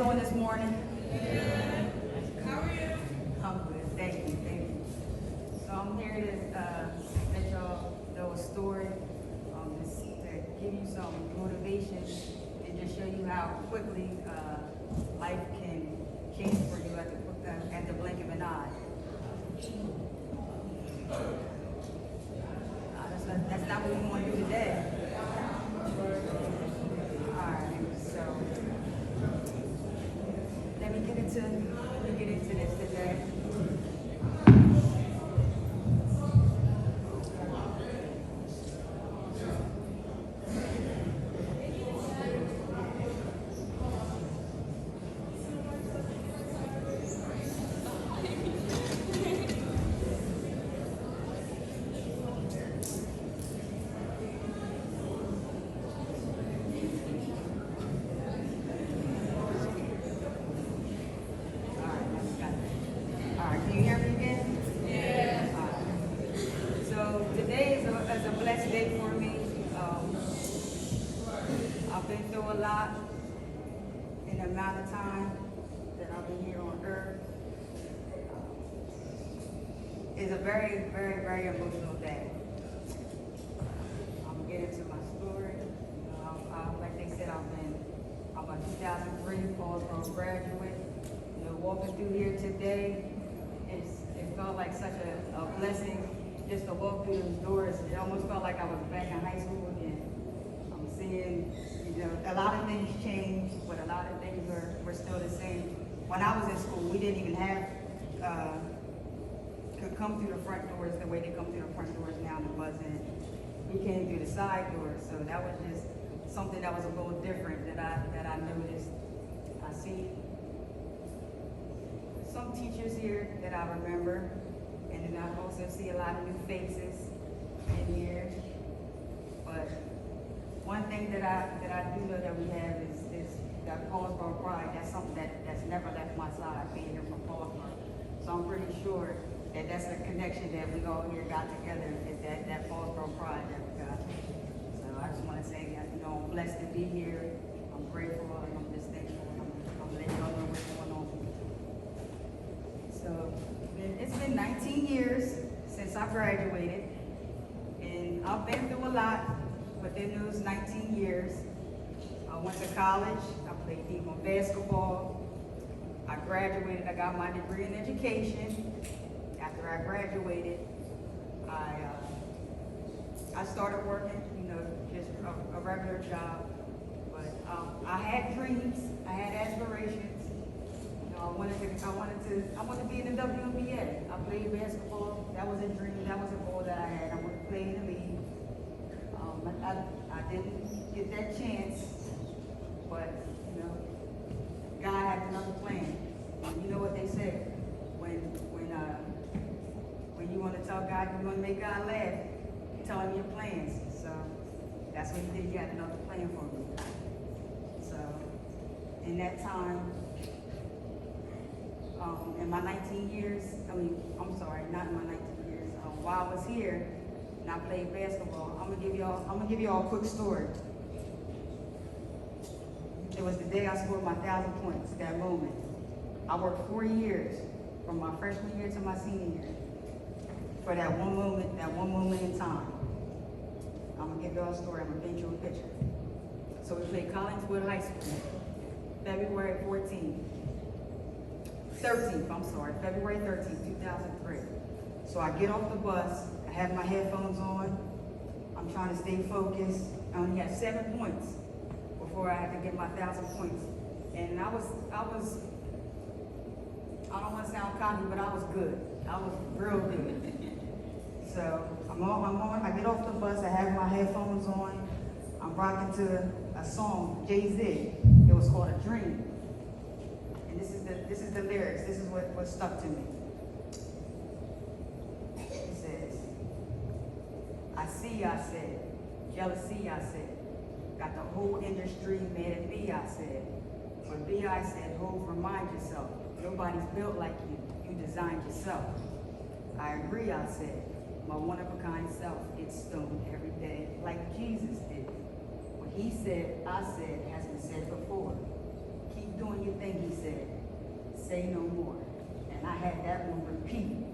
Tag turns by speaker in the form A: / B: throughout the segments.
A: doing this morning?
B: Good. How are you?
A: I'm good, thank you, thank you. So I'm here to let y'all know a story, just to give you some motivation and just show you how quickly life can change for you at the blink of an eye. That's not what we want to do today. Alright, so let me get into this today. Can you hear me again?
B: Yeah.
A: So today is a blessed day for me. I've been through a lot in the amount of time that I've been here on earth. It's a very, very, very emotional day. I'm gonna get into my story. Like they said, I'm a 2003 Paulsboro graduate. Walking through here today, it felt like such a blessing just to walk through those doors. It almost felt like I was back in high school again. I'm seeing, a lot of things changed, but a lot of things were still the same. When I was in school, we didn't even have, could come through the front doors the way they come through the front doors now in the bus in. We came through the side doors, so that was just something that was a little different that I noticed. I see some teachers here that I remember, and then I also see a lot of new faces in here. But one thing that I do know that we have is that Paulsboro pride. That's something that's never left my side, being here from Paulsboro. So I'm pretty sure that that's a connection that we all here got together, is that Paulsboro pride that we got. So I just want to say that, I'm blessed to be here. I'm grateful, and I'm just thankful, and I'm letting y'all know what's going on. So it's been 19 years since I graduated, and I've been through a lot within those 19 years. I went to college, I played D1 basketball, I graduated, I got my degree in education. After I graduated, I started working, just a regular job, but I had dreams, I had aspirations. I wanted to be in the WNBA. I played basketball. That was a dream. That was a goal that I had. I wanted to play in the league. I didn't get that chance, but God had another plan. You know what they say? When you want to tell God, you want to make God laugh, you tell him your plans. So that's what he did. He had another plan for me. So in that time. In my 19 years, I'm sorry, not in my 19 years, while I was here and I played basketball, I'm gonna give y'all a quick story. It was the day I scored my 1,000 points, that moment. I worked 4 years, from my freshman year to my senior year, for that one moment in time. I'm gonna give y'all a story, I'm gonna paint you a picture. So we played Collingswood High School, February February 13th, 2003. So I get off the bus, I have my headphones on, I'm trying to stay focused. I only had 7 points before I had to get my 1,000 points. And I don't want to sound cocky, but I was good. I was real good. So I get off the bus, I have my headphones on, I'm rocking to a song, Jay-Z. It was called A Dream. This is the lyrics. This is what stuck to me. It says, I said, jealousy, I said, got the whole industry mad at me, I said. But B, I said, remind yourself, nobody's built like you. You designed yourself. I agree, I said, my one-of-a-kind self gets stoned every day like Jesus did. What he said, I said, has been said before. Keep doing familiar thing he said, say no more. And I had that one repeat.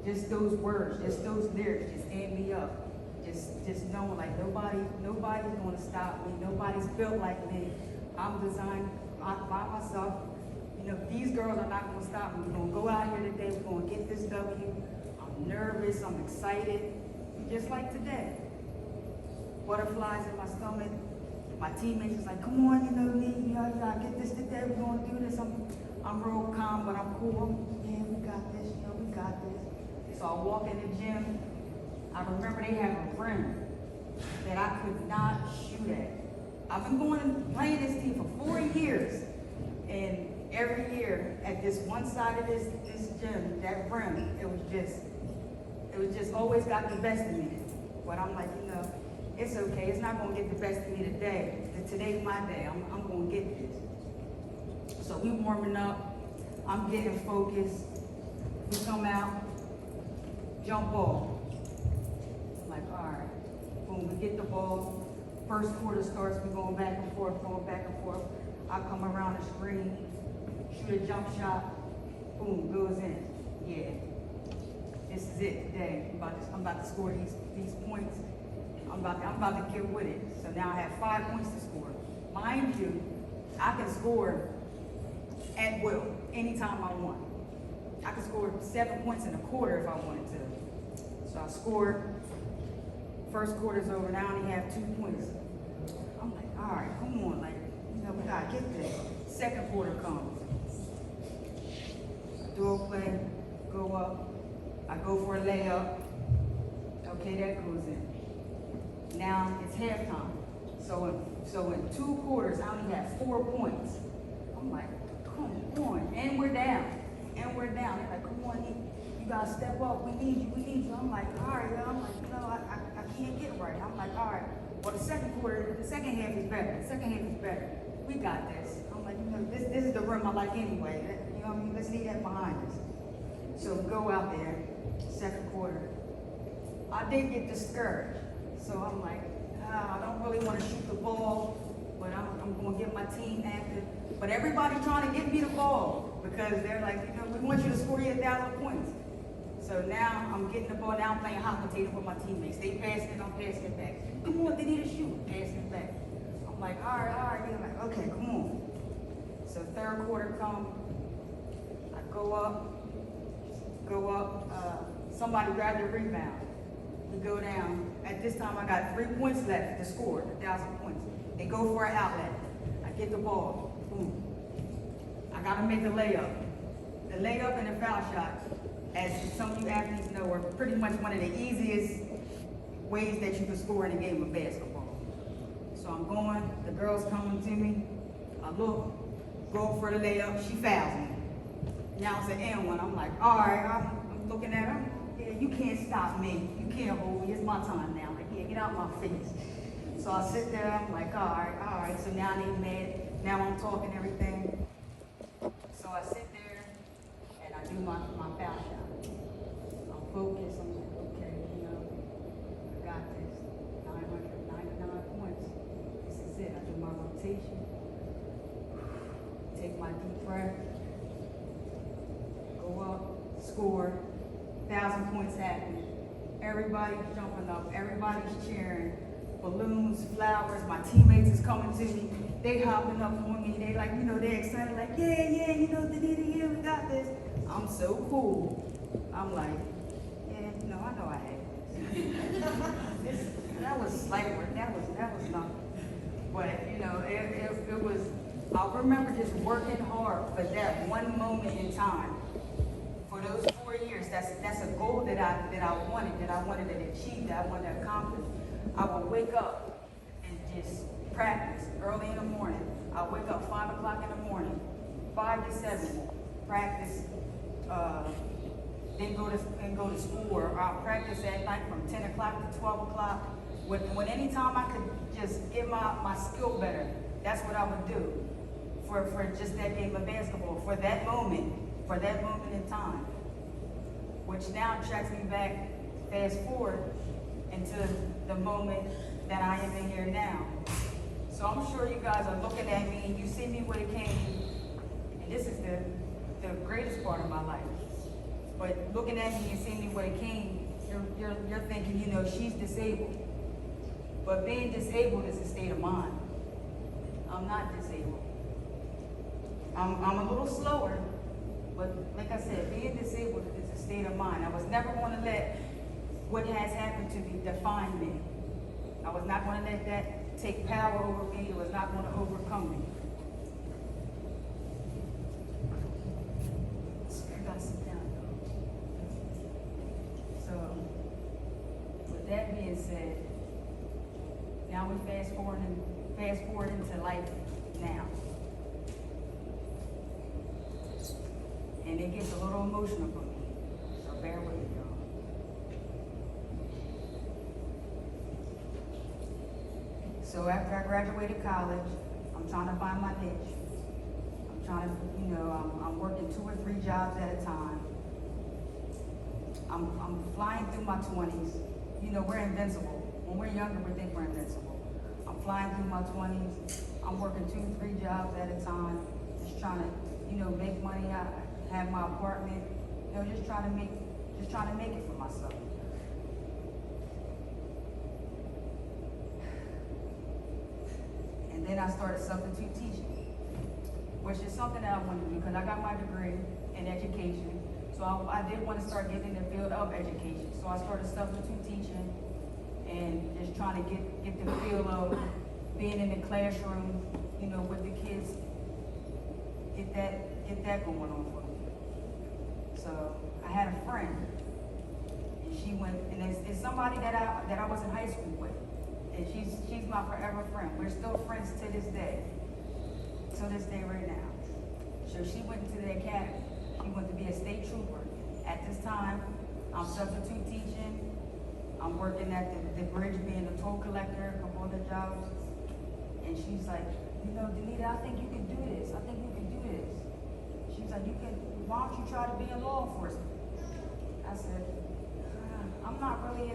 A: Just those words, just those lyrics just amped me up. Just knowing like nobody's gonna stop me, nobody's built like me. I'm designed by myself. You know, these girls are not gonna stop me. We're gonna go out here today, we're gonna get this W. I'm nervous, I'm excited, just like today. Butterflies in my stomach. My teammates is like, come on, you gotta get this today, we're gonna do this. I'm real calm, but I'm cool. Yeah, we got this, we got this. So I walk in the gym. I remember they have a friend that I could not shoot at. I've been playing this team for 4 years. And every year at this one side of this gym, that rim, it was just always got the best of me. But I'm like, it's okay. It's not gonna get the best of me today. Today's my day. I'm gonna get this. So we warming up. I'm getting focused. We come out, jump ball. I'm like, all right. Boom, we get the ball. First quarter starts, we're going back and forth, I come around the screen, shoot a jump shot, boom, goes in. Yeah, this is it today. I'm about to score these points. I'm about to get with it. So now I have 5 points to score. Mind you, I can score at will, anytime I want. I can score 7 points in a quarter if I wanted to. So I scored. First quarter's over, now I only have 2 points. I'm like, all right, come on, we gotta get this. Second quarter comes. I do a play, go up, I go for a layup. Okay, that goes in. Now it's halftime. So in 2 quarters, I only have 4 points. I'm like, come on, and we're down. They're like, come on, you gotta step up, we need you. I'm like, all right, I can't get it right. I'm like, all right, well, the second half is better. We got this. I'm like, this is the rim I like anyway. Let's leave that behind us. So we go out there, second quarter. I did get discouraged. So I'm like, I don't really want to shoot the ball, but I'm going to get my team active. But everybody trying to get me the ball because they're like, we want you to score your 1,000 points. So now I'm getting the ball, now I'm playing hot potato with my teammates. They pass it, I'm passing it back. Come on, they need to shoot, passing it back. I'm like, all right. They're like, okay, come on. So third quarter come, I go up, somebody grabbed the rebound. We go down. At this time, I got 3 points left to score, 1,000 points. They go for an outlet. I get the ball, boom. I gotta make the layup. The layup and the foul shot, as some of you athletes know, are pretty much one of the easiest ways that you can score in a game of basketball. So I'm going, the girl's coming to me. I look, go for the layup, she fouls me. Now it's an and one. I'm like, all right, I'm looking at her. Yeah, you can't stop me. You can't hold me. It's my time now. Like, yeah, get out my face. So I sit there, I'm like, all right. So now they mad. Now I'm talking everything. So I sit there and I do my foul shot. I'm focused. I'm like, okay, I got this. 999 points. This is it. I do my rotation. Take my deep breath. Go up, score. 1,000 points happening. Everybody's jumping up. Everybody's cheering. Balloons, flowers. My teammates is coming to me. They hopping up on me. They like, they're excited. Like, yeah, Danita, we got this. I'm so cool. I'm like, yeah, I know I had this. That was slight work. That was nothing. But it was. I remember just working hard for that one moment in time. For those 4 years, that's a goal that I wanted to achieve, that I wanted to accomplish. I would wake up and just practice early in the morning. I wake up 5 o'clock in the morning, 5 to 7, practice, then go to school, or I'll practice at night from 10 o'clock to 12 o'clock. When any time I could just get my skill better, that's what I would do for just that game of basketball, for that moment in time, which now tracks me back, fast forward, into the moment that I am in here now. So I'm sure you guys are looking at me and you see me with a cane, greatest part of my life. But looking at me and seeing me where it came, you're thinking, you know, she's disabled. But being disabled is a state of mind. I'm not disabled. I'm a little slower, but like I said, being disabled is a state of mind. I was never going to let what has happened to me define me. I was not going to let that take power over me. It was not going to overcome me. I gotta sit down, though. So, with that being said, now we fast forward into life now. And it gets a little emotional for me. So bear with me, y'all. So after I graduated college, I'm trying to find my niche. I'm trying to, you know, I'm working 2 or 3 jobs at a time. I'm flying through my 20s. You know, we're invincible. When we're younger, we think we're invincible. I'm flying through my 20s. I'm working 2 or 3 jobs at a time. Just trying to, you know, make money. I have my apartment. You know, just trying to make it for myself. And then I started substitute teaching, which is something that I wanted to do because I got my degree in education. So I did want to start getting in the field of education. So I started substitute teaching and just trying to get the feel of being in the classroom, you know, with the kids, get that going on for me. So I had a friend, and she went, and it's somebody that I was in high school with. And she's my forever friend. We're still friends to this day right now. So she went into the academy. She went to be a state trooper. At this time, I'm substitute teaching. I'm working at the bridge being a toll collector, a couple other jobs. And she's like, you know, Danita, I think you can do this. I think you can do this. She's like, why don't you try to be in law enforcement? I said, I'm not really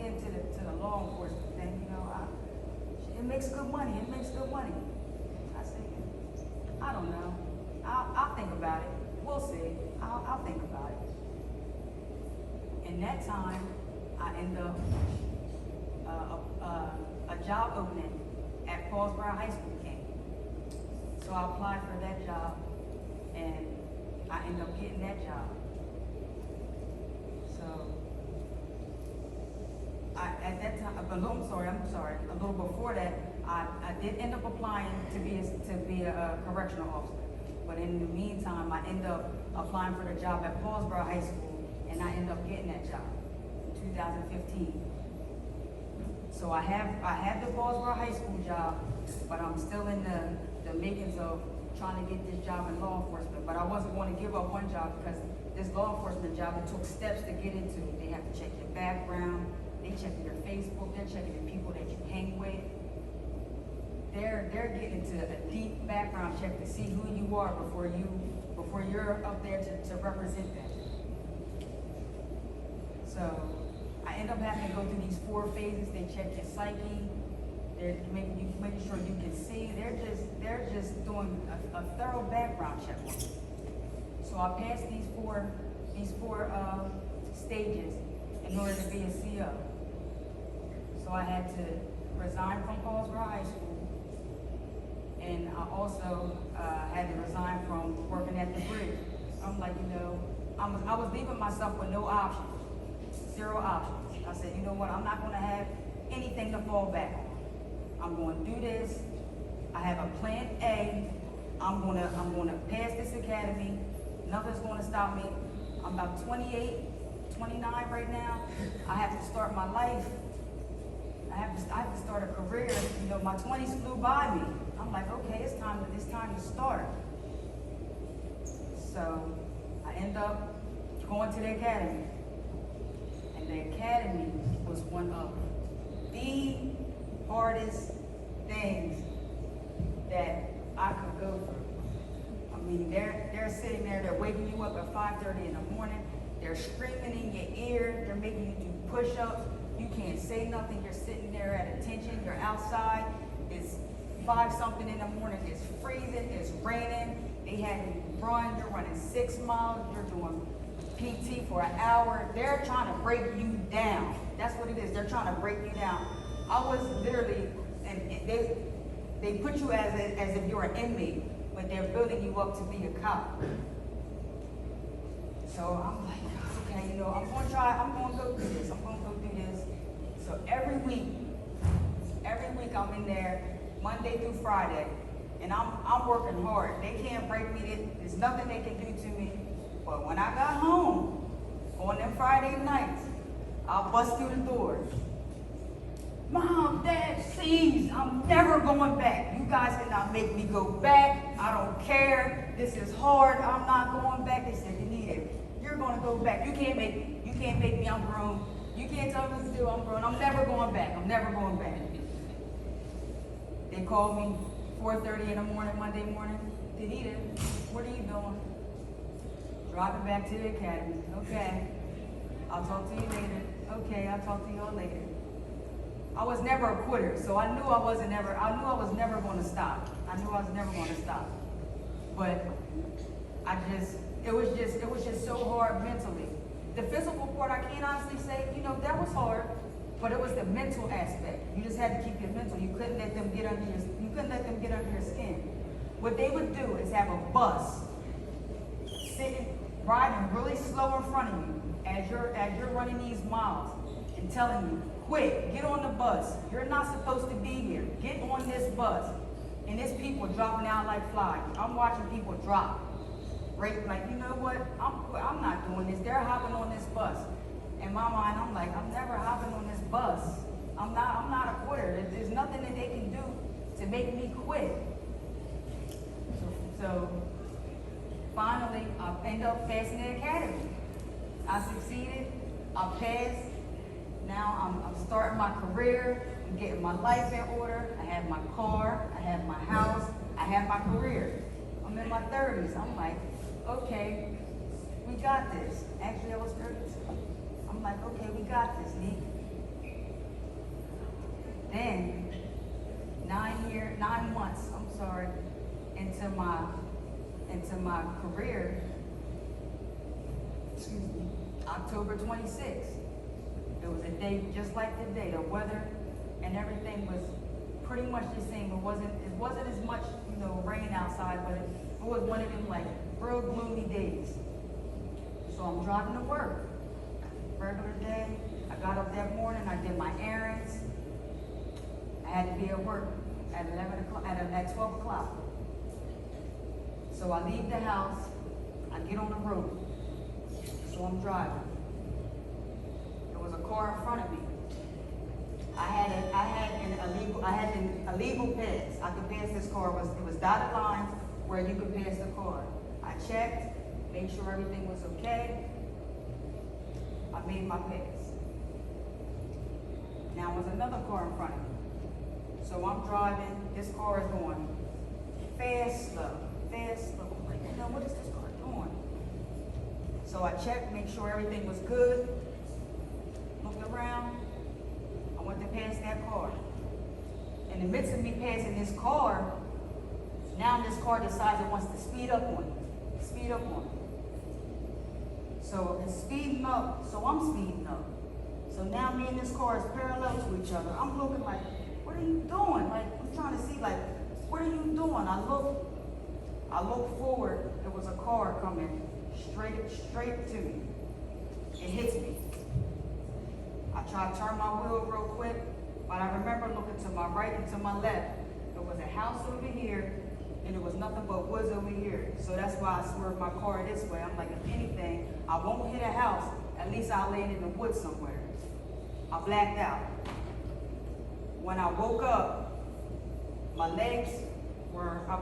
A: into the law enforcement thing, you know. It makes good money. I said, I don't know. I'll think about it. We'll see. I'll think about it. In that time, I ended up a job opening at Paulsboro High School came. So I applied for that job, and I ended up getting that job. So at that time, I'm sorry. A little before that, I did end up applying to be a correctional officer. But in the meantime, I ended up applying for the job at Paulsboro High School, and I ended up getting that job in 2015. So I have the Paulsboro High School job, but I'm still in the makings of trying to get this job in law enforcement. But I wasn't going to give up one job because this law enforcement job, it took steps to get into. They have to check your background, they check your Facebook, they're checking the people that you hang with. They're getting into a deep background check to see who you are before you're up there to represent them. So I end up having to go through these 4 phases. They check your psyche. They're making sure you can see. They're just doing a thorough background check on you. So I passed these four stages in order to be a CO. So I had to resign from Paulsboro High School. And I also had to resign from working at the bridge. I'm like, you know, I was leaving myself with no options, 0 options. I said, you know what, I'm not going to have anything to fall back on. I'm going to do this. I have a plan A. I'm going to pass this academy. Nothing's going to stop me. I'm about 28, 29 right now. I have to start my life. I have to start a career. You know, my 20s flew by me. I'm like, okay, it's time to start. So I end up going to the academy. And the academy was one of the hardest things that I could go through. I mean, they're sitting there, they're waking you up at 5:30 in the morning. They're screaming in your ear. They're making you do push-ups. You can't say nothing. You're sitting there at attention. You're outside. It's 5-something in the morning. It's freezing. It's raining. They had me run, you're running 6 miles, you're doing PT for an hour. They're trying to break you down. That's what it is. They're trying to break you down. I was literally, and they put you as if you're an inmate, but they're building you up to be a cop. So I'm like, okay, I'm going to go through this. So every week I'm in there, Monday through Friday, and I'm working hard. They can't break me. There's nothing they can do to me. But when I got home, on them Friday nights, I'll bust through the door. Mom, Dad, please, I'm never going back. You guys cannot make me go back. I don't care. This is hard. I'm not going back. They said, Anita, you're going to go back. You can't make me. You can't make me. I'm grown. You can't tell me what to do. I'm grown. I'm never going back. I'm never going back. They called me 4:30 in the morning, Monday morning. Anita, what are you doing? Driving back to the academy. Okay. I'll talk to you later. Okay, I'll talk to y'all later. I was never a quitter, so I knew I was never going to stop. But it was just so hard mentally. The physical part, I can't honestly say, that was hard, but it was the mental aspect. You just had to keep your mental. You couldn't let them get under your skin. What they would do is have a bus riding really slow in front of you as you're running these miles and telling you, quick, get on the bus. You're not supposed to be here. Get on this bus. And there's people dropping out like flies. I'm watching people drop. Right? Like, you know what? I'm not doing this. They're hopping on this bus. In my mind, I'm like, I'm never hopping on this bus. I'm not a quitter. There's nothing that they can do to make me quit. So finally, I ended up passing the academy. I succeeded. I passed. Now I'm starting my career. I'm getting my life in order. I have my car. I have my house. I have my career. I'm in my 30s. I'm like, okay, we got this. Actually, I was 32. I'm like, okay, we got this, Nick. Then, 9 months, into my career, October 26th. It was a day just like today. The weather and everything was pretty much the same. It wasn't as much, rain outside, but it was one of them like real gloomy days. So I'm driving to work. Regular day. I got up that morning, I did my errands. I had to be at work at 11 o'clock, at 12 o'clock. So I leave the house, I get on the road. So I'm driving. There was a car in front of me. I had an illegal pass. I could pass this car. It was dotted lines where you could pass the car. I checked, made sure everything was okay. I made my pass. Now there's another car in front of me. So I'm driving, this car is going fast, slow. I'm like, what is this car doing? So I checked, make sure everything was good. Looked around, I went to pass that car. In the midst of me passing this car, now this car decides it wants to speed up on me. So it's speeding up, so I'm speeding up. So now me and this car is parallel to each other. I'm looking like, what are you doing? Like, I'm trying to see, like, what are you doing? I look forward, there was a car coming straight to me. It hits me. I try to turn my wheel real quick, but I remember looking to my right and to my left. There was a house over here, and there was nothing but woods over here. So that's why I swerved my car this way. I'm like, if anything, I won't hit a house. At least I'll land in the woods somewhere. I blacked out. When I woke up, my legs were, I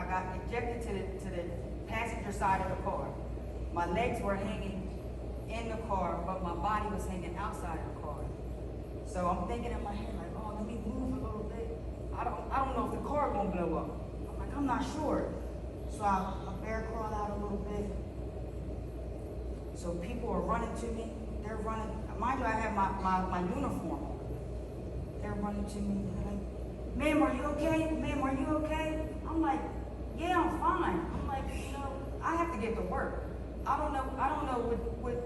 A: got ejected to the passenger side of the car. My legs were hanging in the car, but my body was hanging outside of the car. So I'm thinking in my head, like, oh, let me move a little bit. I don't know if the car gonna blow up. I'm like, I'm not sure. So I bear crawled out a little bit. So people are running to me. They're running. Mind you, I have my uniform on. They're running to me. They're like, ma'am, are you okay? Ma'am, are you okay? I'm like, yeah, I'm fine. I'm like, get to work. I don't know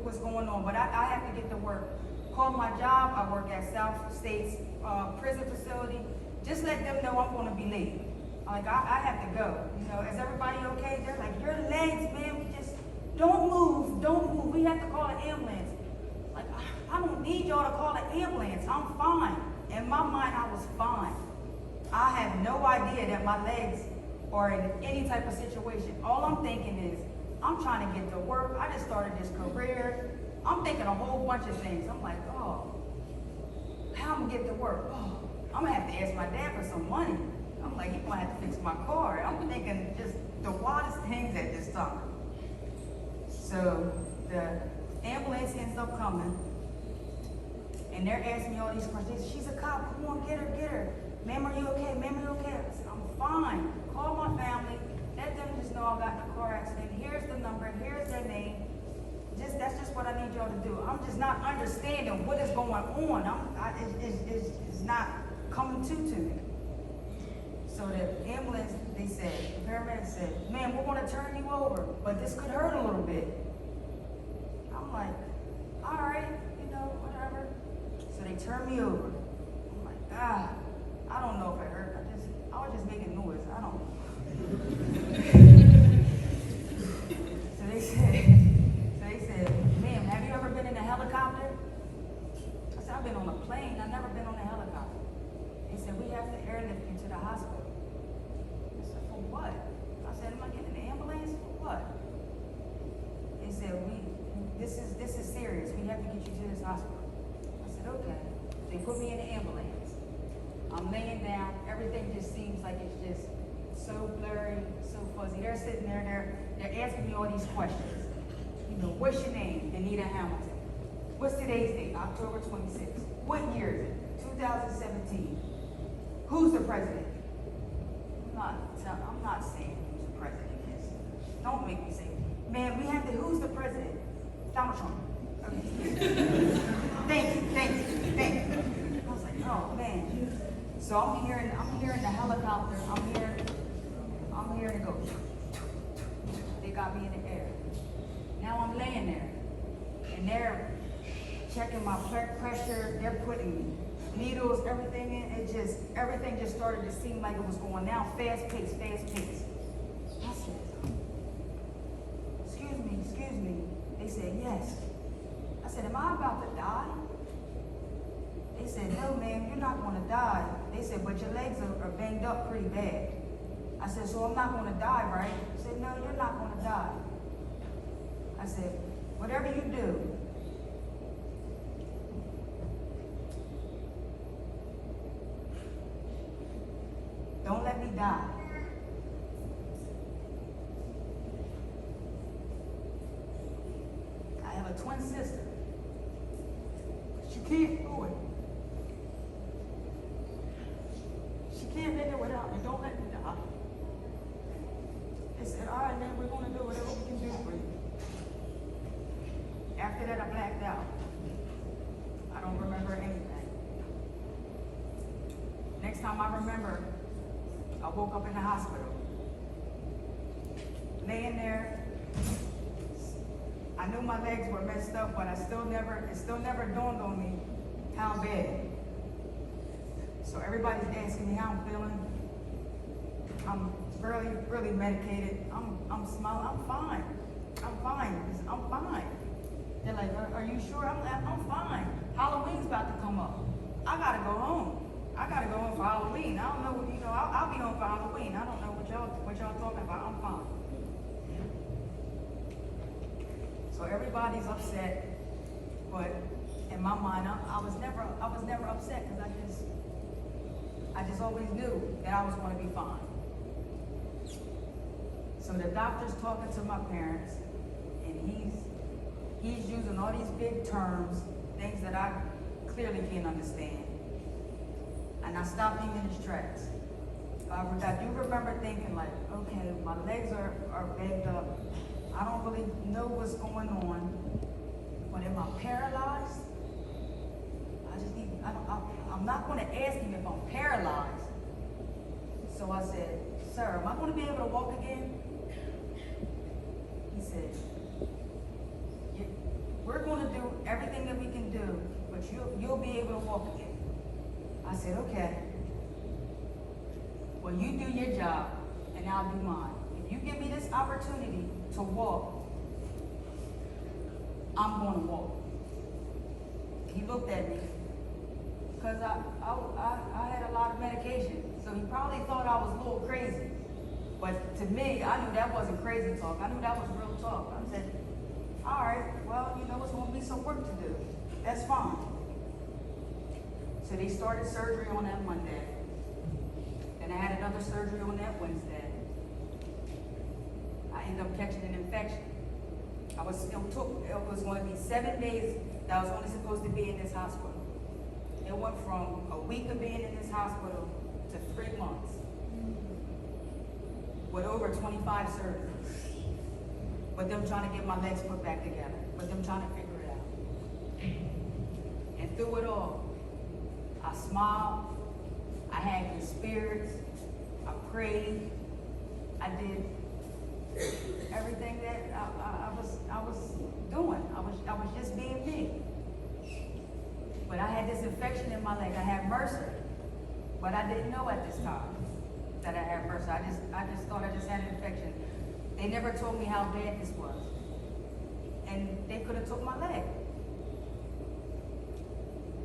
A: what's going on, but I have to get to work. Call my job. I work at South State's prison facility. Just let them know I'm going to be late. Like, I have to go. You know, is everybody okay? They're like, your legs, man, we just, don't move. We have to call an ambulance. Like, I don't need y'all to call an ambulance. I'm fine. In my mind, I was fine. I have no idea that my legs are in any type of situation. All I'm thinking is, I'm trying to get to work. I just started this career. I'm thinking a whole bunch of things. I'm like, oh, how am I gonna get to work? Oh, I'm gonna have to ask my dad for some money. I'm like, he's gonna have to fix my car. I'm thinking just the wildest things at this time. So the ambulance ends up coming, and they're asking me all these questions. She's a cop. Come on, get her. Ma'am, are you okay? Ma'am, are you okay? I said, I'm fine. Call my family. Let them just know I got in a car accident. Here's the number. Here's their name. That's just what I need y'all to do. I'm just not understanding what is going on. It's not coming to me. So the ambulance, the paramedic said, ma'am, we're going to turn you over, but this could hurt a little bit. I'm like, all right, whatever. So they turned me over. I'm like, I don't know if it hurt. I was just making noise. I don't know. So they said, ma'am, have you ever been in a helicopter? I said, I've been on a plane. I've never been on a helicopter. They said, we have to airlift you to the hospital. I said, for what? I said, am I getting an ambulance? For what? They said, this is serious. We have to get you to this hospital. I said, okay. They put me in the ambulance. I'm laying down. Everything just seems like it's just so blurry, so fuzzy. They're sitting there, they're asking me all these questions. What's your name? Anita Hamilton. What's today's date? October 26th. What year is it? 2017. Who's the president? I'm not saying who's the president is. Don't make me say, man, who's the president? Donald Trump. Okay. Thank you. I was like, oh man. So I'm hearing the helicopter. I'm hearing it go. They got me in the air. Now I'm laying there, and they're checking my pressure. They're putting needles, everything in. Everything just started to seem like it was going down, fast paced. I said, excuse me. They said, yes. I said, am I about to die? They said, no, ma'am, you're not going to die. They said, but your legs are banged up pretty bad. I said, so I'm not going to die, right? They said, no, you're not going to die. I said, whatever you do, don't let me die. I have a twin sister. She can't do it. She can't make it without me. Don't let me die. They said, all right, man, we're going to do whatever we can do for you. After that, I blacked out. I don't remember anything. Next time I remember, I woke up in the hospital. Laying there. I knew my legs were messed up, but it still never dawned on me how bad. So everybody's asking me how I'm feeling. I'm really medicated. I'm smiling. I'm fine. I'm fine. They're like, are you sure? I'm fine. Halloween's about to come up. I gotta go home. I gotta go home for Halloween. I don't know, I'll be home for Halloween. I don't know what y'all talking about. I'm fine. So everybody's upset, but in my mind, I was never upset because I just always knew that I was going to be fine. So the doctor's talking to my parents, and he's using all these big terms, things that I clearly can't understand. And I stopped him in his tracks. I do remember thinking like, okay, my legs are bagged up. I don't really know what's going on, but am I paralyzed? I'm not going to ask him if I'm paralyzed. So I said, sir, am I going to be able to walk again? He said, you'll be able to walk again. I said, okay. Well, you do your job, and I'll do mine. If you give me this opportunity to walk, I'm going to walk. He looked at me, because I had a lot of medication, so he probably thought I was a little crazy. But to me, I knew that wasn't crazy talk. I knew that was real talk. I said, all right, well, you know, it's going to be some work to do. That's fine. So they started surgery on that Monday. Then I had another surgery on that Wednesday. I ended up catching an infection. It was going to be 7 days that I was only supposed to be in this hospital. It went from a week of being in this hospital to 3 months. With over 25 surgeries. With them trying to get my legs put back together. With them trying to figure it out. And through it all, I smiled. I had good spirits. I prayed. I did everything that I was doing. I was just being me. But I had this infection in my leg. I had MRSA. But I didn't know at this time that I had MRSA. I just thought I just had an infection. They never told me how bad this was. And they could have took my leg.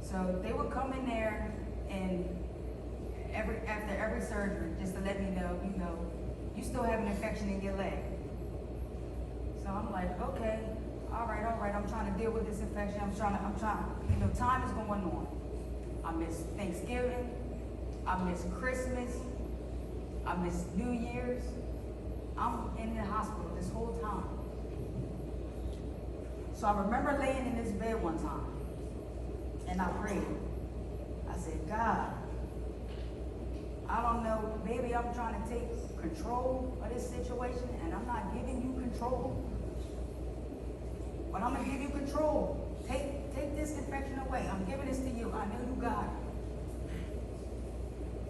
A: So they would come in there and after every surgery just to let me know, you know, you still have an infection in your leg. So I'm like, okay, all right, I'm trying to deal with this infection. I'm trying, you know, time is going on. I miss Thanksgiving. I miss Christmas. I miss New Year's. I'm in the hospital this whole time. So I remember laying in this bed one time, and I prayed. I said, God, I don't know, maybe I'm trying to take control of this situation, and I'm not giving you control. But I'm going to give you control. Take this infection away. I'm giving this to you. I know you got it.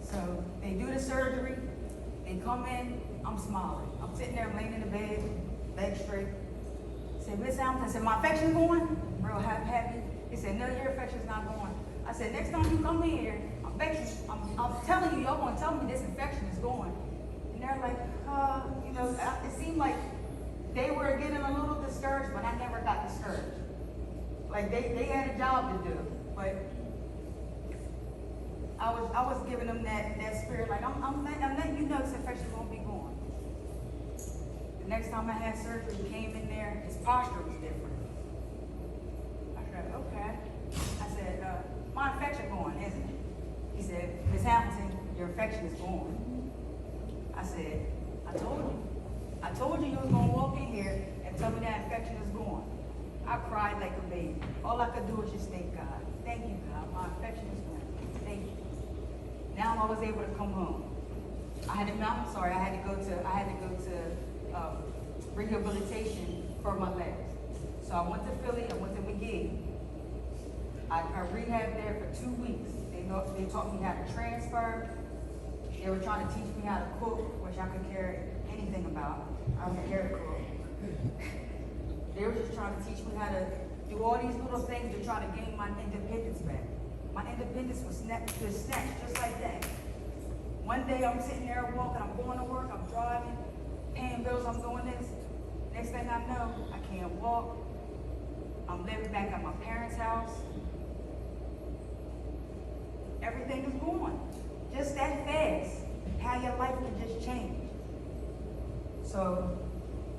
A: So they do the surgery. They come in. I'm smiling. I'm sitting there, I'm laying in the bed, legs straight. I said, Miss Hamilton, I said, my infection's going? Real happy. He said, no, your infection's not going. I said, next time you come in here, I'm telling you, y'all gonna tell me this infection is going. And they're like, you know, it seemed like they were getting a little discouraged, but I never got discouraged. Like they had a job to do, but I was giving them that spirit, like I'm letting you know this infection won't be gone. The next time I had surgery, he came in there, his posture was different. I said, okay. I said, my infection going, isn't it? He said, Miss Hamilton, your infection is gone. I said, I told you you was gonna walk in here and tell me that infection is gone. I cried like a baby. All I could do was just thank God. Thank you, God. My infection is gone. Thank you. Now I was able to come home. I had to go to rehabilitation for my legs. So I went to Philly, I went to McGee. I rehabbed there for 2 weeks. They taught me how to transfer. They were trying to teach me how to cook, which I could care anything about. I don't care to cook. They were just trying to teach me how to do all these little things to try to gain my independence back. My independence was snatched just like that. One day I'm sitting there walking, I'm going to work, I'm driving, paying bills, I'm doing this. Next thing I know, I can't walk. I'm living back at my parents' house. Everything is gone. Just that fast. How your life can just change. So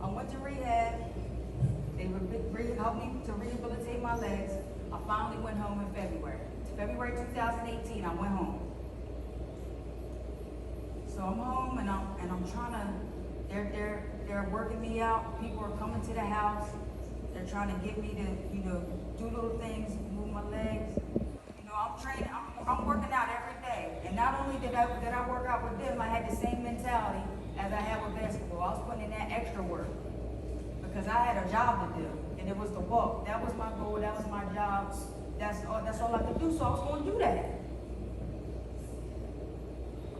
A: I went to rehab. They helped me to rehabilitate my legs. I finally went home in February. February 2018, I went home. So I'm home and I'm trying to, they're working me out. People are coming to the house. They're trying to get me to, you know, do little things, move my legs. You know, I'm training, I'm working out every day. And not only did I work out with them, I had the same mentality as I had with basketball. I was putting in that extra work because I had a job to do, and it was to walk. That was my goal. That was my job. That's all I could do. So I was going to do that.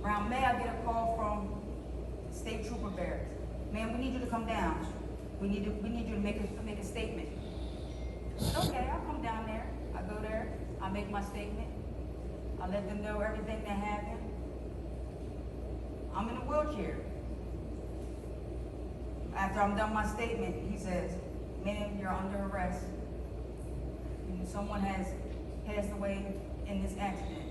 A: Around May, I get a call from State Trooper Barracks. Man, we need you to come down. We need you to make a statement. Okay, I'll come down there. I go there. I make my statement. I let them know everything that happened. I'm in a wheelchair. After I'm done my statement, he says, "Ma'am, you're under arrest. Someone has passed away in this accident."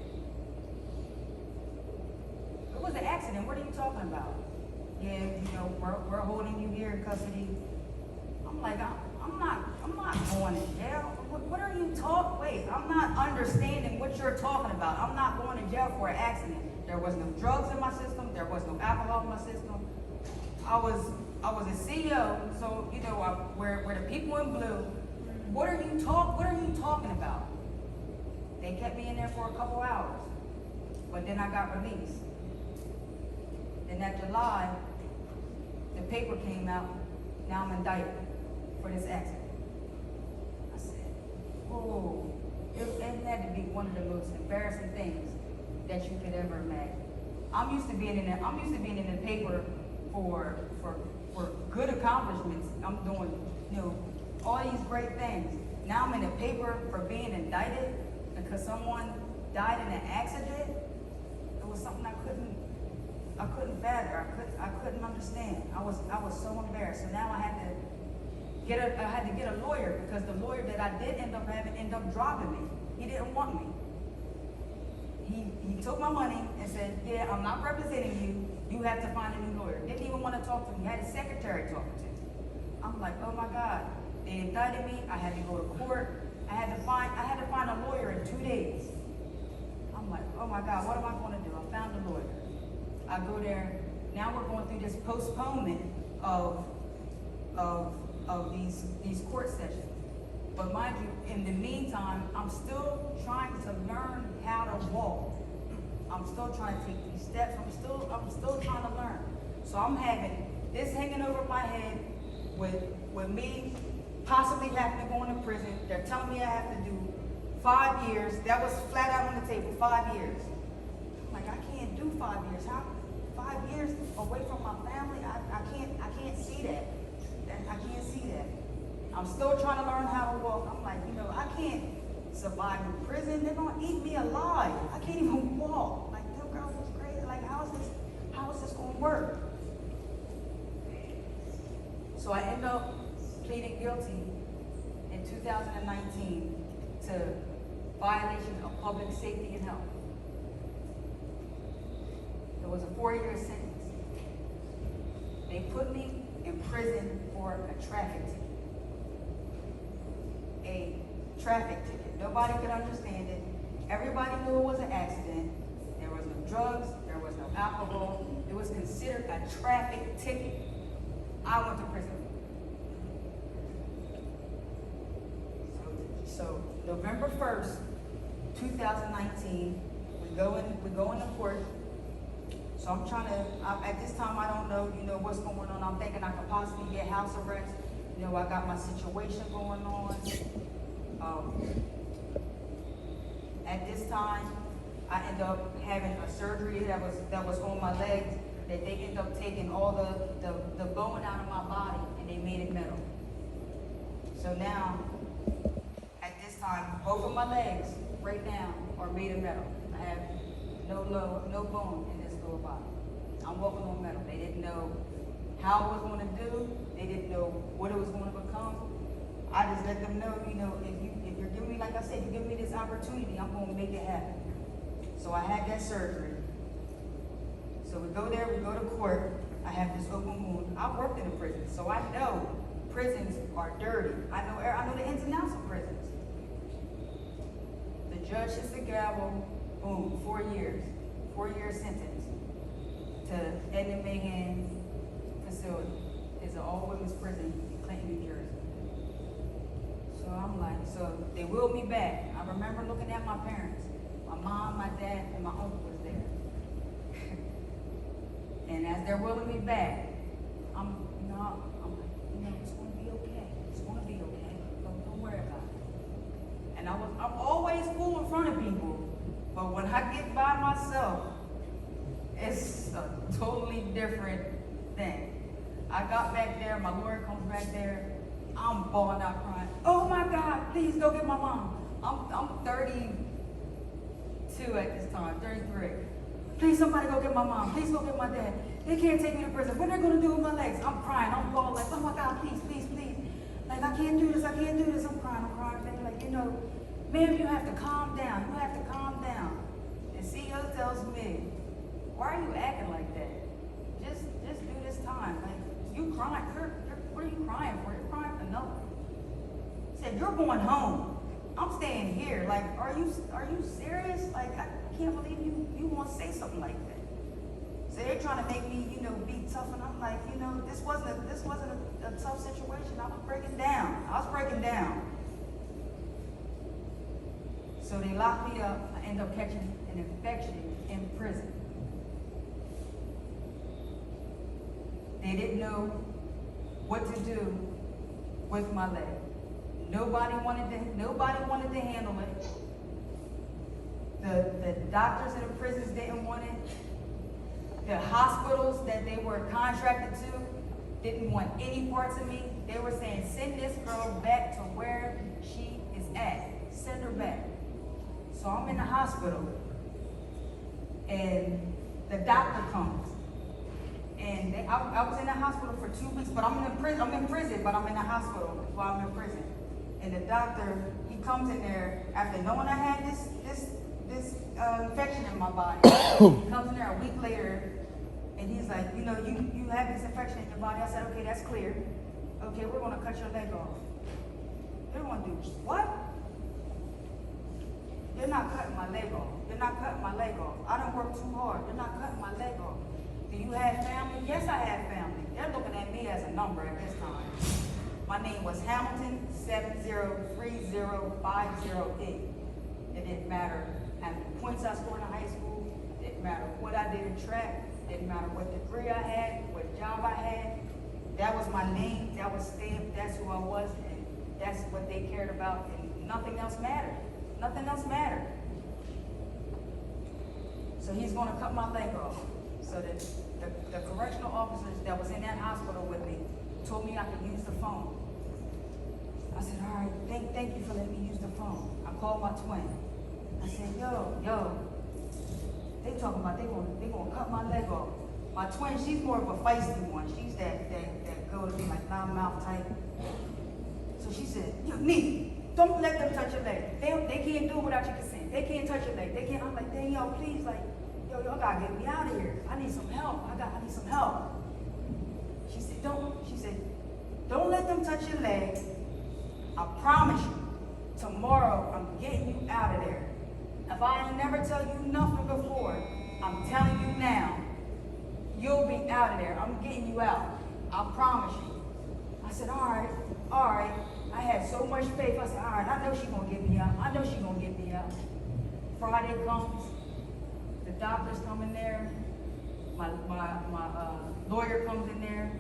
A: It was an accident. What are you talking about? Yeah, we're holding you here in custody. I'm like, I'm not going to jail. What are you talking? Wait, I'm not understanding what you're talking about. I'm not going to jail for an accident. There was no drugs in my system. There was no alcohol in my system. I was a CEO, so we're the people in blue. What are you talking about? They kept me in there for a couple hours, but then I got released. Then that July, the paper came out. Now I'm indicted for this accident. I said, "Whoa!" It had to be one of the most embarrassing things that you could ever imagine. I'm used to being in the paper for good accomplishments. I'm doing all these great things. Now I'm in the paper for being indicted because someone died in an accident. It was something I couldn't fathom. I couldn't understand. I was so embarrassed. So now I had to get a lawyer, because the lawyer that I did end up having ended up dropping me. He didn't want me. He took my money and said, "Yeah, I'm not representing you. You have to find a new lawyer." Didn't even want to talk to me. Had his secretary talking to me. I'm like, "Oh my God." They indicted me. I had to go to court. I had to find a lawyer in 2 days. I'm like, "Oh my God, what am I going to do?" I found a lawyer. I go there. Now we're going through this postponement of these court sessions. But mind you, in the meantime, I'm still trying to learn how to walk. I'm still trying to take these steps. I'm still trying to learn. So I'm having this hanging over my head with me possibly having to go into prison. They're telling me I have to do 5 years. That was flat out on the table, 5 years. I'm like, I can't do 5 years. How? 5 years away from my family? I can't see that. I can't see that. I'm still trying to learn how to walk. I'm like, I can't survive in prison. They're gonna eat me alive. I can't even walk. Like, them girls is crazy. Like, how is this gonna work? So I end up pleading guilty in 2019 to violation of public safety and health. It was a 4-year sentence. They put me in prison for a traffic ticket. A traffic ticket. Nobody could understand it. Everybody knew it was an accident. There was no drugs. There was no alcohol. It was considered a traffic ticket. I went to prison. So November 1st, 2019, we go into court. So I'm trying to, at this time I don't know, what's going on. I'm thinking I could possibly get house arrest. I got my situation going on. At this time, I end up having a surgery that was on my legs, that they end up taking all the bone out of my body and they made it metal. So now, at this time, both of my legs right now are made of metal. I have no bone in this lower body. I'm walking on metal. They didn't know how it was going to do. They didn't know what it was going to become. I just let them know, if you're giving me, like I said, you're giving me this opportunity, I'm going to make it happen. So I had that surgery. So we go there, we go to court. I have this open wound. I worked in a prison, so I know prisons are dirty. I know the ins and outs of prisons. The judge hits the gavel, boom, 4 years. 4-year sentence to Edna Mahan facility. It's an all-women's prison in Clinton, New Jersey. So I'm like, so they wheeled me back. I remember looking at my parents. My mom, my dad, and my uncle was there. And as they're wheeling me back, I'm like, it's going to be okay. It's going to be okay. Don't worry about it. And I'm always cool in front of people, but when I get by myself, it's a totally different thing. I got back there, my lawyer comes back there, I'm bawling out crying. "Oh my God, please go get my mom. I'm 32 at this time, 33. Please, somebody go get my mom. Please go get my dad. They can't take me to prison. What are they going to do with my legs? I'm crying. I'm bawling like, oh my God, please, please, please. Like, I can't do this. I can't do this. I'm crying. They're like, ma'am, you have to calm down. You have to calm down. And CEO tells me, why are you acting like that? Just do this time. Like, you crying. What are you crying for? You're crying for nothing. He said, you're going home. I'm staying here. Like, are you serious? Like, I can't believe you want to say something like that. So they're trying to make me, be tough, and I'm like, this wasn't a tough situation. I was breaking down. So they locked me up. I ended up catching an infection in prison. They didn't know what to do with my leg. Nobody wanted to handle it. The doctors in the prisons didn't want it. The hospitals that they were contracted to didn't want any parts of me. They were saying, send this girl back to where she is at. Send her back. So I'm in the hospital, and the doctor comes. And I was in the hospital for 2 weeks, but I'm in prison, but I'm in the hospital while I'm in prison. And the doctor, he comes in there after knowing I had this infection in my body. He comes in there a week later, and he's like, you have this infection in your body. I said, okay, that's clear. Okay, we're going to cut your leg off. They're going to do what? They're not cutting my leg off. They're not cutting my leg off. I don't work too hard. They're not cutting my leg off. Do you have family? Yes, I have family. They're looking at me as a number at this time. My name was Hamilton 7030508. It didn't matter how many points I scored in high school. It didn't matter what I did in track. It didn't matter what degree I had, what job I had. That was my name. That was stamped. That's who I was, and that's what they cared about. And nothing else mattered. Nothing else mattered. So he's going to cut my leg off. So that the correctional officers that was in that hospital with me told me I could use the phone. I said, all right, thank you for letting me use the phone. I called my twin. I said, yo, they talking about they gonna cut my leg off. My twin, she's more of a feisty one. She's that go to be like loudmouth type. So she said, yo, Nita, don't let them touch your leg. They can't do it without your consent. They can't touch your leg. They can't. I'm like, dang, yo, please, like, y'all gotta get me out of here. I need some help. I need some help. She said, don't let them touch your leg. I promise you, tomorrow I'm getting you out of there. If I ain't never tell you nothing before, I'm telling you now, you'll be out of there. I'm getting you out. I promise you. I said, all right. I had so much faith. I said, all right, I know she's gonna get me out. Friday comes. The doctors come in there. My lawyer comes in there.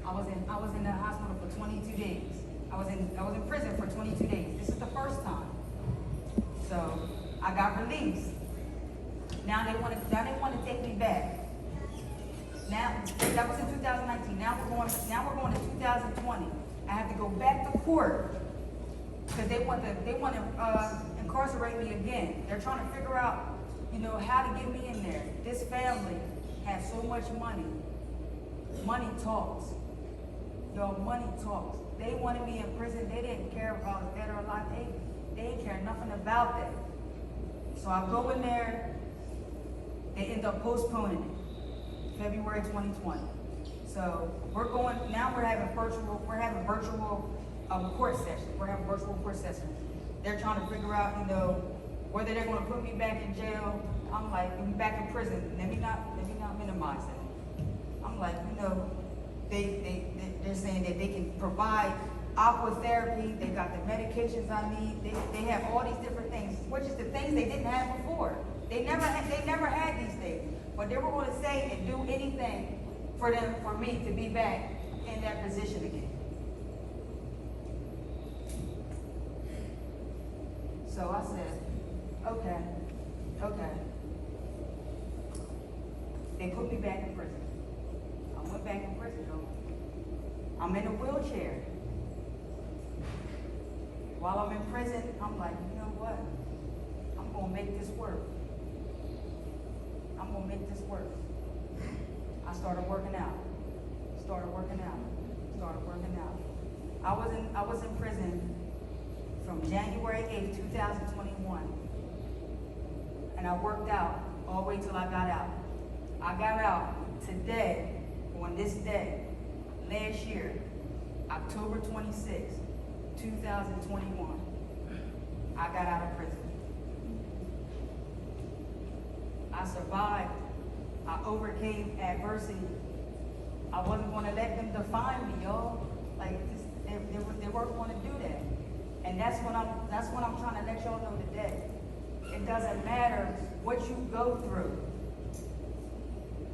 A: I was in the hospital for 22 days. I was in prison for 22 days. This is the first time. So I got released. Now they want to take me back. Now that was in 2019. Now we're going to 2020. I have to go back to court because they want to incarcerate me again. They're trying to figure out, how to get me in there. This family has so much money. Money talks. Y'all, money talks. They wanted me in prison. They didn't care if I was dead or alive. They didn't care nothing about that. So I go in there. They end up postponing it. February 2020. So we're having virtual court sessions. We're having virtual court sessions. They're trying to figure out, whether they're going to put me back in jail. I'm like, I'm back in prison. Let me not minimize that. I'm like, they're saying that they can provide aqua therapy. They got the medications I need. They have all these different things, which is the things they didn't have before. They never had these things, but they were going to say and do anything for me to be back in that position again. So I said, okay. They put me back in prison. I went back in prison, though. I'm in a wheelchair. while I'm in prison, I'm like, you know what? I'm gonna make this work. I'm gonna make this work. I started working out. I was in prison from January 8th, 2021. And I worked out all the way till I got out. I got out today, on this day, last year, October 26th, 2021. I got out of prison. I survived. I overcame adversity. I wasn't going to let them define me, y'all. Like, they weren't going to do that. And that's what I'm trying to let y'all know today. It doesn't matter what you go through.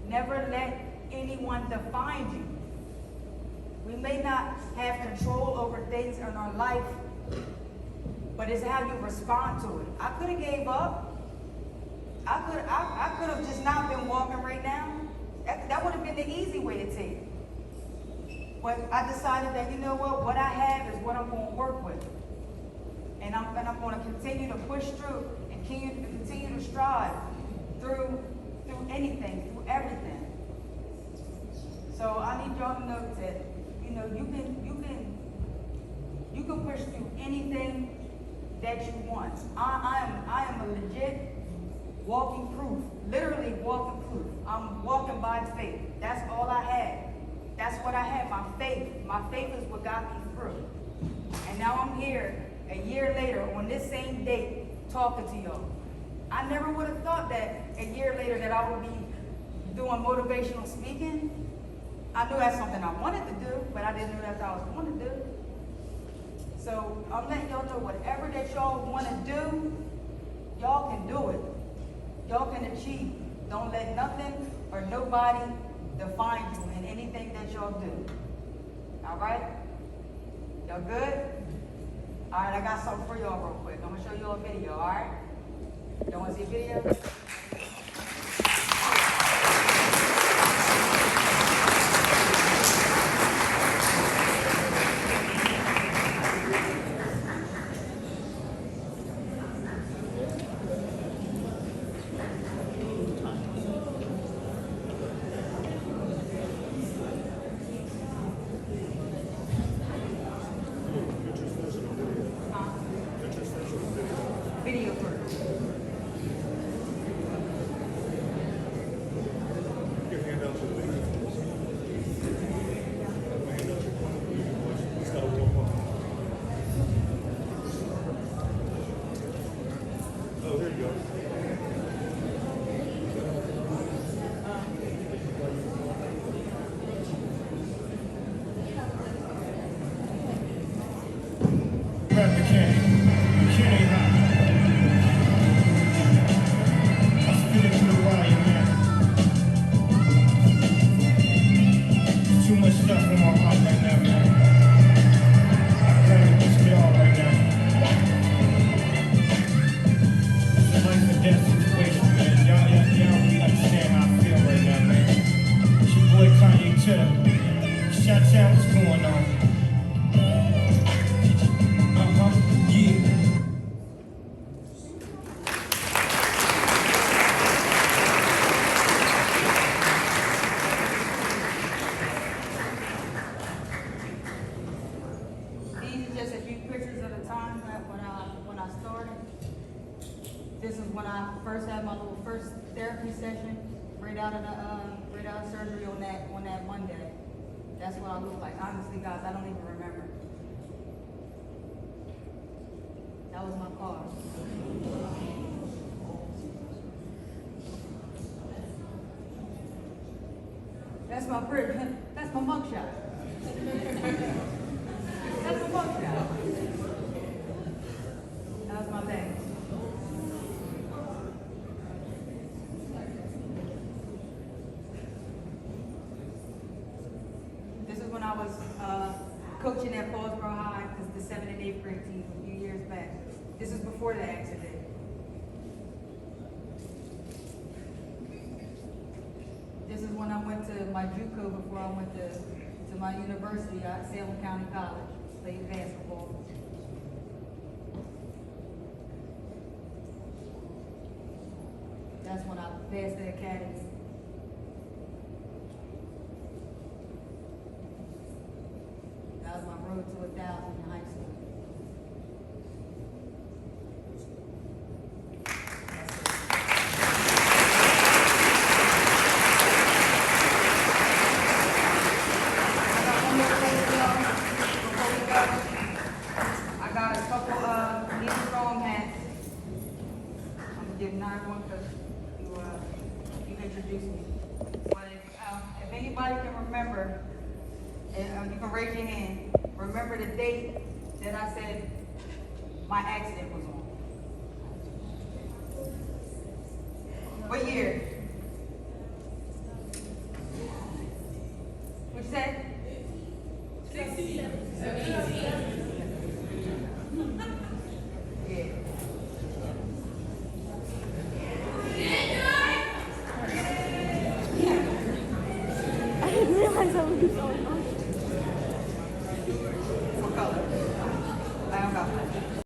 A: Never let anyone define you. We may not have control over things in our life, but it's how you respond to it. I could have gave up. I could have just not been walking right now. That would have been the easy way to take it. But I decided that, you know what I have is what I'm going to work with. And I'm going to continue to push through and continue to strive through anything, through everything. So I need y'all to know that, you know, you can push through anything that you want. I am a legit walking proof, literally walking proof. I'm walking by faith. That's all I had. That's what I had, my faith. My faith is what got me through. And now I'm here a year later on this same date talking to y'all. I never would have thought that a year later that I would be doing motivational speaking. I knew that's something I wanted to do, but I didn't know that's what I was going to do. So I'm letting y'all know whatever that y'all want to do, y'all can do it. Y'all can achieve. Don't let nothing or nobody define you in anything that y'all do. All right? Y'all good? All right, I got something for y'all real quick. I'm going to show y'all a video, all right? Y'all want to see a video? Video first.
C: Your hand out to the lady. Hand out to the He's got to walk on. Oh, there you go. Grab the candy. The candy hot. Too much stuff in my heart right now, man. I pray it gets me all right now. It's a life and death situation, man. Y'all really understand how I feel right now, man. It's your boy Kanye Cheddar. Shout out what's going on. Yeah.
A: Just a few pictures of the time that when I started. This is when I first had my little first therapy session, right out of surgery on that Monday. That's what I look like. Honestly, guys, I don't even remember. That was my car. That's my prison. That's my mugshot. That's my mugshot. That was my bag. This is when I was coaching at Paulsboro High, the 7th and 8th grade team a few years back. This is before the accident. This is when I went to my JUCO before I went to my university at Salem County College, played basketball. That's when I passed the academy. That was my road to 1,000 in high school. I got a couple of NitaStrong hats. I'm gonna give Nine one because you introduced me. But if anybody can remember, and you can raise your hand, remember the date that I said my accident was on. What year? What you said?
B: 67.
A: Yeah.
D: I didn't realize I would be going on.